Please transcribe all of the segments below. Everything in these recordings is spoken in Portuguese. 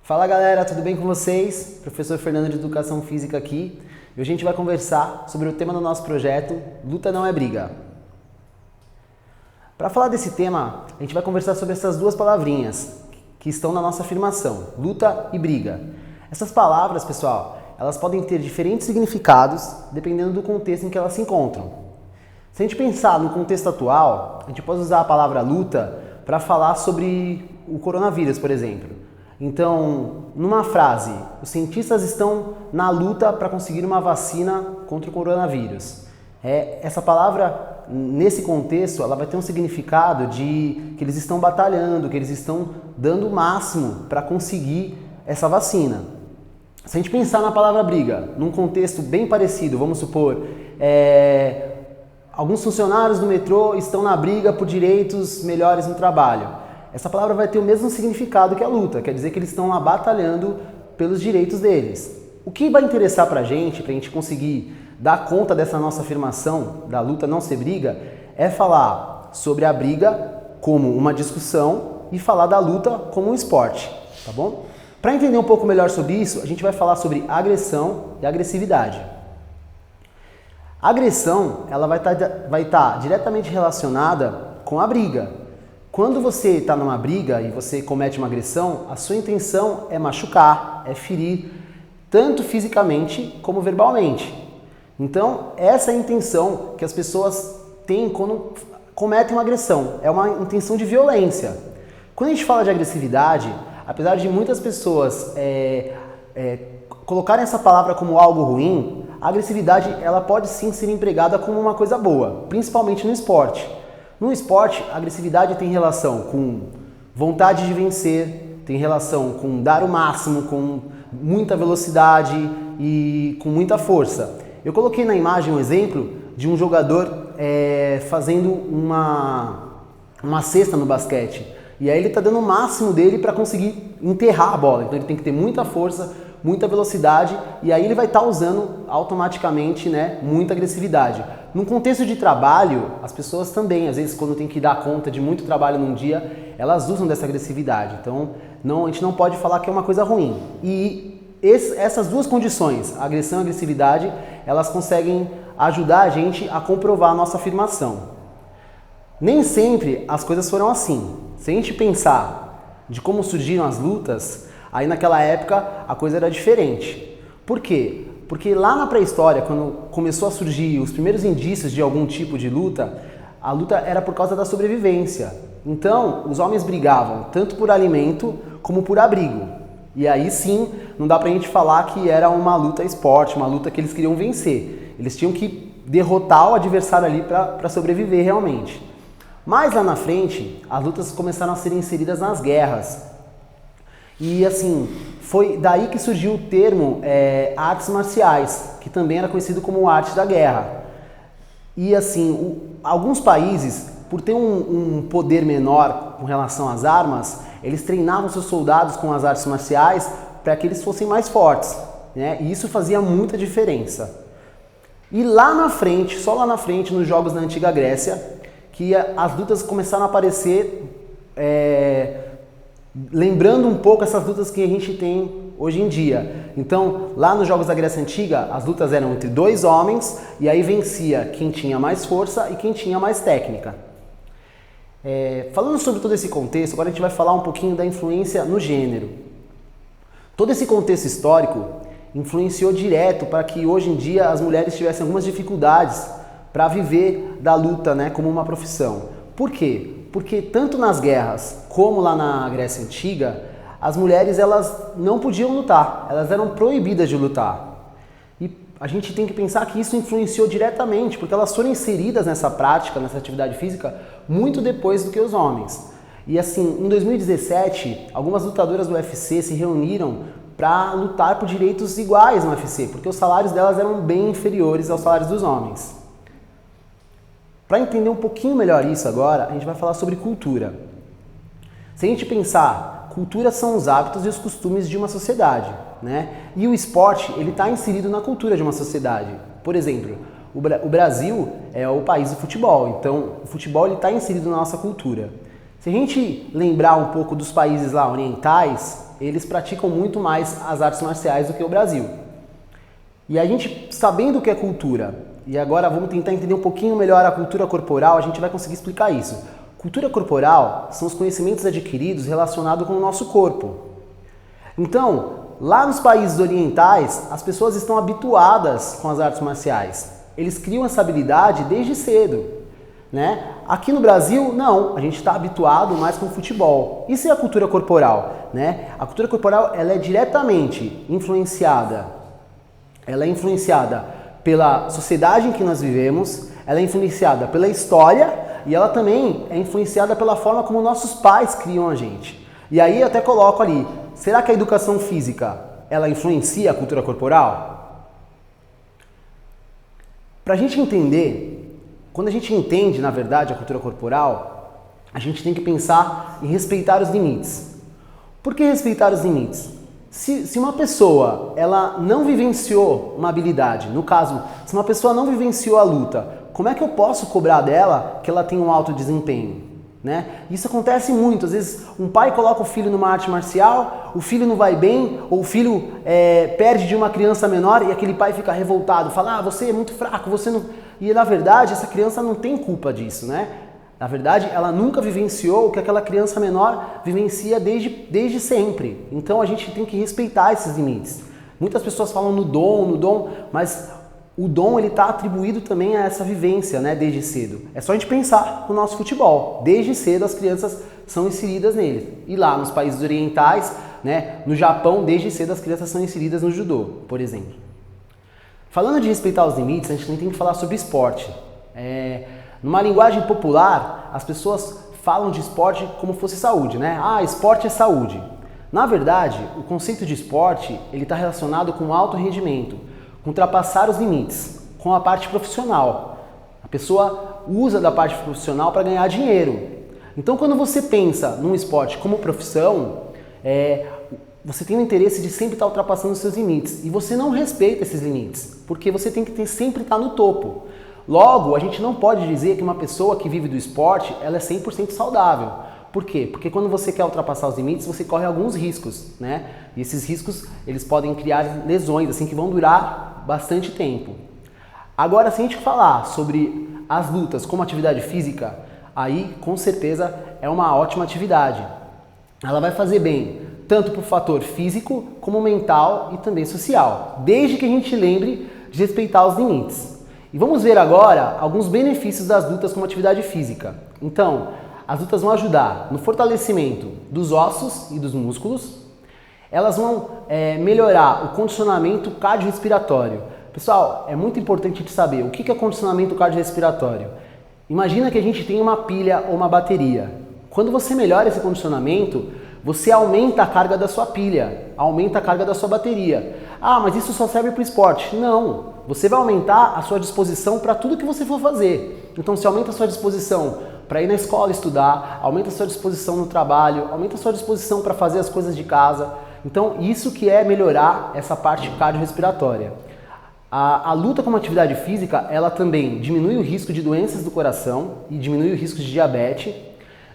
Fala galera, tudo bem com vocês? Professor Fernando de Educação Física aqui. E hoje a gente vai conversar sobre o tema do nosso projeto, Luta não é briga. Para falar desse tema, a gente vai conversar sobre essas duas palavrinhas que estão na nossa afirmação, luta e briga. Essas palavras, pessoal, elas podem ter diferentes significados dependendo do contexto em que elas se encontram. Se a gente pensar no contexto atual, a gente pode usar a palavra luta para falar sobre o coronavírus, por exemplo. Então, numa frase, os cientistas estão na luta para conseguir uma vacina contra o coronavírus. Essa palavra, nesse contexto, ela vai ter um significado de que eles estão batalhando, que eles estão dando o máximo para conseguir essa vacina. Se a gente pensar na palavra briga, num contexto bem parecido, vamos supor, alguns funcionários do metrô estão na briga por direitos melhores no trabalho. Essa palavra vai ter o mesmo significado que a luta, quer dizer que eles estão lá batalhando pelos direitos deles. O que vai interessar pra gente conseguir dar conta dessa nossa afirmação da luta não ser briga, é falar sobre a briga como uma discussão e falar da luta como um esporte, tá bom? Para entender um pouco melhor sobre isso, a gente vai falar sobre agressão e agressividade. A agressão, ela vai estar diretamente relacionada com a briga. Quando você está numa briga e você comete uma agressão, a sua intenção é machucar, é ferir, tanto fisicamente como verbalmente. Então, essa é a intenção que as pessoas têm quando cometem uma agressão, é uma intenção de violência. Quando a gente fala de agressividade, apesar de muitas pessoas colocarem essa palavra como algo ruim, a agressividade ela pode sim ser empregada como uma coisa boa, principalmente no esporte. No esporte, a agressividade tem relação com vontade de vencer, tem relação com dar o máximo, com muita velocidade e com muita força. Eu coloquei na imagem um exemplo de um jogador fazendo uma cesta no basquete. E aí ele está dando o máximo dele para conseguir enterrar a bola. Então ele tem que ter muita força, muita velocidade e aí ele vai estar usando automaticamente, muita agressividade. No contexto de trabalho, as pessoas também, às vezes quando tem que dar conta de muito trabalho num dia, elas usam dessa agressividade. Então a gente não pode falar que é uma coisa ruim. E essas duas condições, agressão e agressividade, elas conseguem ajudar a gente a comprovar a nossa afirmação. Nem sempre as coisas foram assim. Se a gente pensar de como surgiram as lutas, aí naquela época a coisa era diferente. Por quê? Porque lá na pré-história, quando começou a surgir os primeiros indícios de algum tipo de luta, a luta era por causa da sobrevivência. Então, os homens brigavam tanto por alimento como por abrigo. E aí sim, não dá pra gente falar que era uma luta esporte, uma luta que eles queriam vencer. Eles tinham que derrotar o adversário ali para sobreviver realmente. Mais lá na frente, as lutas começaram a ser inseridas nas guerras. E assim, foi daí que surgiu o termo artes marciais, que também era conhecido como arte da guerra. E assim, alguns países, por ter um poder menor com relação às armas, eles treinavam seus soldados com as artes marciais para que eles fossem mais fortes, E isso fazia muita diferença. E lá na frente, só lá na frente, nos jogos da antiga Grécia, que as lutas começaram a aparecer, lembrando um pouco essas lutas que a gente tem hoje em dia. Então, lá nos jogos da Grécia Antiga, as lutas eram entre dois homens e aí vencia quem tinha mais força e quem tinha mais técnica. Falando sobre todo esse contexto, agora a gente vai falar um pouquinho da influência no gênero. Todo esse contexto histórico influenciou direto para que hoje em dia as mulheres tivessem algumas dificuldades para viver da luta, como uma profissão. Por quê? Porque tanto nas guerras como lá na Grécia Antiga, as mulheres elas não podiam lutar, elas eram proibidas de lutar. E a gente tem que pensar que isso influenciou diretamente, porque elas foram inseridas nessa prática, nessa atividade física, muito depois do que os homens. E assim, em 2017, algumas lutadoras do UFC se reuniram para lutar por direitos iguais no UFC, porque os salários delas eram bem inferiores aos salários dos homens. Para entender um pouquinho melhor isso agora, a gente vai falar sobre cultura. Se a gente pensar, cultura são os hábitos e os costumes de uma sociedade, E o esporte, ele está inserido na cultura de uma sociedade. Por exemplo, o Brasil é o país do futebol, então o futebol está inserido na nossa cultura. Se a gente lembrar um pouco dos países lá orientais, eles praticam muito mais as artes marciais do que o Brasil. E a gente, sabendo o que é cultura, e agora vamos tentar entender um pouquinho melhor a cultura corporal, a gente vai conseguir explicar isso. Cultura corporal são os conhecimentos adquiridos relacionados com o nosso corpo. Então, lá nos países orientais, as pessoas estão habituadas com as artes marciais. Eles criam essa habilidade desde cedo, né? Aqui no Brasil, não. A gente está habituado mais com o futebol. Isso é a cultura corporal, né? A cultura corporal, ela é diretamente influenciada. Ela é influenciada pela sociedade em que nós vivemos, ela é influenciada pela história e ela também é influenciada pela forma como nossos pais criam a gente. E aí eu até coloco ali, será que a educação física, ela influencia a cultura corporal? Para a gente entender, quando a gente entende, na verdade, a cultura corporal, a gente tem que pensar em respeitar os limites. Por que respeitar os limites? Se uma pessoa ela não vivenciou uma habilidade, no caso, se uma pessoa não vivenciou a luta, como é que eu posso cobrar dela que ela tenha um alto desempenho? Né? Isso acontece muito, às vezes um pai coloca o filho numa arte marcial, o filho não vai bem, ou o filho perde de uma criança menor e aquele pai fica revoltado, fala, você é muito fraco, você não... E na verdade essa criança não tem culpa disso, né? Na verdade ela nunca vivenciou o que aquela criança menor vivencia desde sempre. Então a gente tem que respeitar esses limites. Muitas pessoas falam no dom, mas o dom ele está atribuído também a essa vivência, né, desde cedo. É só a gente pensar no nosso futebol. Desde cedo as crianças são inseridas nele. E lá nos países orientais, né, no Japão, desde cedo as crianças são inseridas no judô, por exemplo. Falando de respeitar os limites, a gente também tem que falar sobre esporte. Numa linguagem popular, as pessoas falam de esporte como fosse saúde, né? Ah, esporte é saúde. Na verdade, o conceito de esporte ele está relacionado com alto rendimento, com ultrapassar os limites, com a parte profissional. A pessoa usa da parte profissional para ganhar dinheiro. Então, quando você pensa num esporte como profissão, você tem o interesse de sempre estar ultrapassando os seus limites. E você não respeita esses limites, porque você tem que sempre estar no topo. Logo, a gente não pode dizer que uma pessoa que vive do esporte, ela é 100% saudável. Por quê? Porque quando você quer ultrapassar os limites, você corre alguns riscos, né? E esses riscos, eles podem criar lesões, assim, que vão durar bastante tempo. Agora, se a gente falar sobre as lutas como atividade física, aí, com certeza, é uma ótima atividade. Ela vai fazer bem, tanto para o fator físico, como mental e também social, desde que a gente lembre de respeitar os limites. E vamos ver agora alguns benefícios das lutas como atividade física. Então, as lutas vão ajudar no fortalecimento dos ossos e dos músculos. Elas vão melhorar o condicionamento cardiorrespiratório. Pessoal, é muito importante a gente saber o que é condicionamento cardiorrespiratório. Imagina que a gente tem uma pilha ou uma bateria. Quando você melhora esse condicionamento, você aumenta a carga da sua pilha, aumenta a carga da sua bateria. Ah, mas isso só serve para o esporte. Não, você vai aumentar a sua disposição para tudo que você for fazer. Então, se aumenta a sua disposição para ir na escola estudar, aumenta a sua disposição no trabalho, aumenta a sua disposição para fazer as coisas de casa. Então, isso que é melhorar essa parte cardiorrespiratória. A luta como atividade física, ela também diminui o risco de doenças do coração e diminui o risco de diabetes,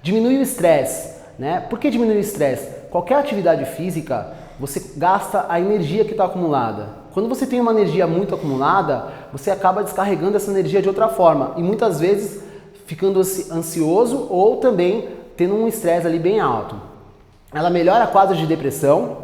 diminui o estresse, né? Por que diminui o estresse? Qualquer atividade física, você gasta a energia que está acumulada. Quando você tem uma energia muito acumulada, você acaba descarregando essa energia de outra forma e muitas vezes ficando ansioso ou também tendo um estresse ali bem alto. Ela melhora quadros de depressão,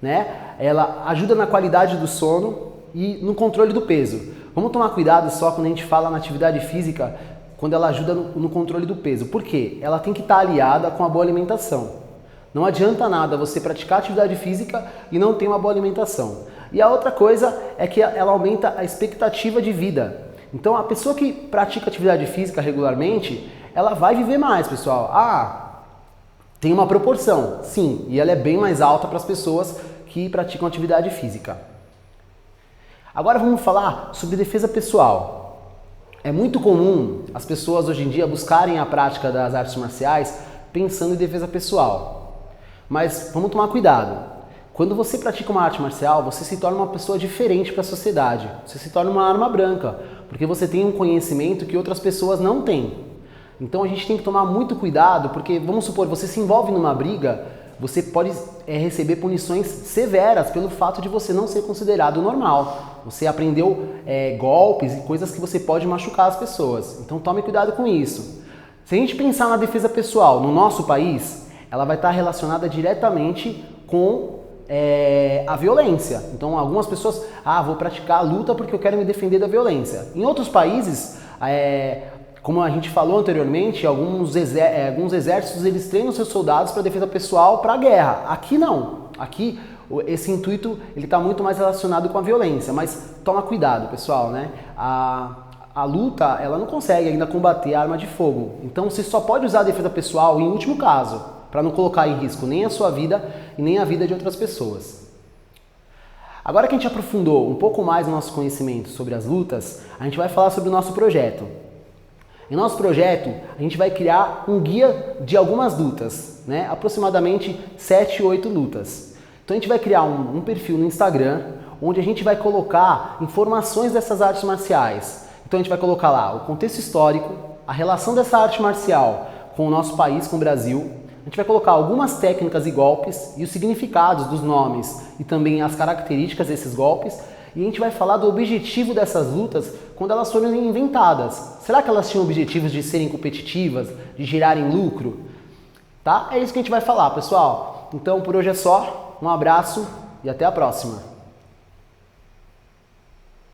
né? Ela ajuda na qualidade do sono e no controle do peso. Vamos tomar cuidado só quando a gente fala na atividade física, quando ela ajuda no controle do peso. Por quê? Ela tem que estar aliada com a boa alimentação. Não adianta nada você praticar atividade física e não ter uma boa alimentação. E a outra coisa é que ela aumenta a expectativa de vida. Então, a pessoa que pratica atividade física regularmente, ela vai viver mais, pessoal. Tem uma proporção, sim, e ela é bem mais alta para as pessoas que praticam atividade física. Agora vamos falar sobre defesa pessoal. É muito comum as pessoas hoje em dia buscarem a prática das artes marciais pensando em defesa pessoal. Mas vamos tomar cuidado. Quando você pratica uma arte marcial, você se torna uma pessoa diferente para a sociedade. Você se torna uma arma branca, porque você tem um conhecimento que outras pessoas não têm. Então a gente tem que tomar muito cuidado, porque vamos supor, você se envolve numa briga, você pode receber punições severas pelo fato de você não ser considerado normal. Você aprendeu golpes e coisas que você pode machucar as pessoas. Então tome cuidado com isso. Se a gente pensar na defesa pessoal no nosso país, ela vai estar relacionada diretamente com a violência. Então algumas pessoas, vou praticar a luta porque eu quero me defender da violência. Em outros países, como a gente falou anteriormente, alguns exércitos eles treinam seus soldados para defesa pessoal, para a guerra. Aqui não. Aqui esse intuito ele está muito mais relacionado com a violência. Mas toma cuidado, pessoal, né? A luta ela não consegue ainda combater a arma de fogo. Então você só pode usar a defesa pessoal em último caso, para não colocar em risco nem a sua vida e nem a vida de outras pessoas. Agora que a gente aprofundou um pouco mais o nosso conhecimento sobre as lutas, a gente vai falar sobre o nosso projeto. Em nosso projeto, a gente vai criar um guia de algumas lutas, né? Aproximadamente 7, 8 lutas. Então a gente vai criar um perfil no Instagram, onde a gente vai colocar informações dessas artes marciais. Então a gente vai colocar lá o contexto histórico, a relação dessa arte marcial com o nosso país, com o Brasil. A gente vai colocar algumas técnicas e golpes e os significados dos nomes e também as características desses golpes. E a gente vai falar do objetivo dessas lutas quando elas foram inventadas. Será que elas tinham objetivos de serem competitivas, de gerarem lucro? Tá? É isso que a gente vai falar, pessoal. Então por hoje é só. Um abraço e até a próxima.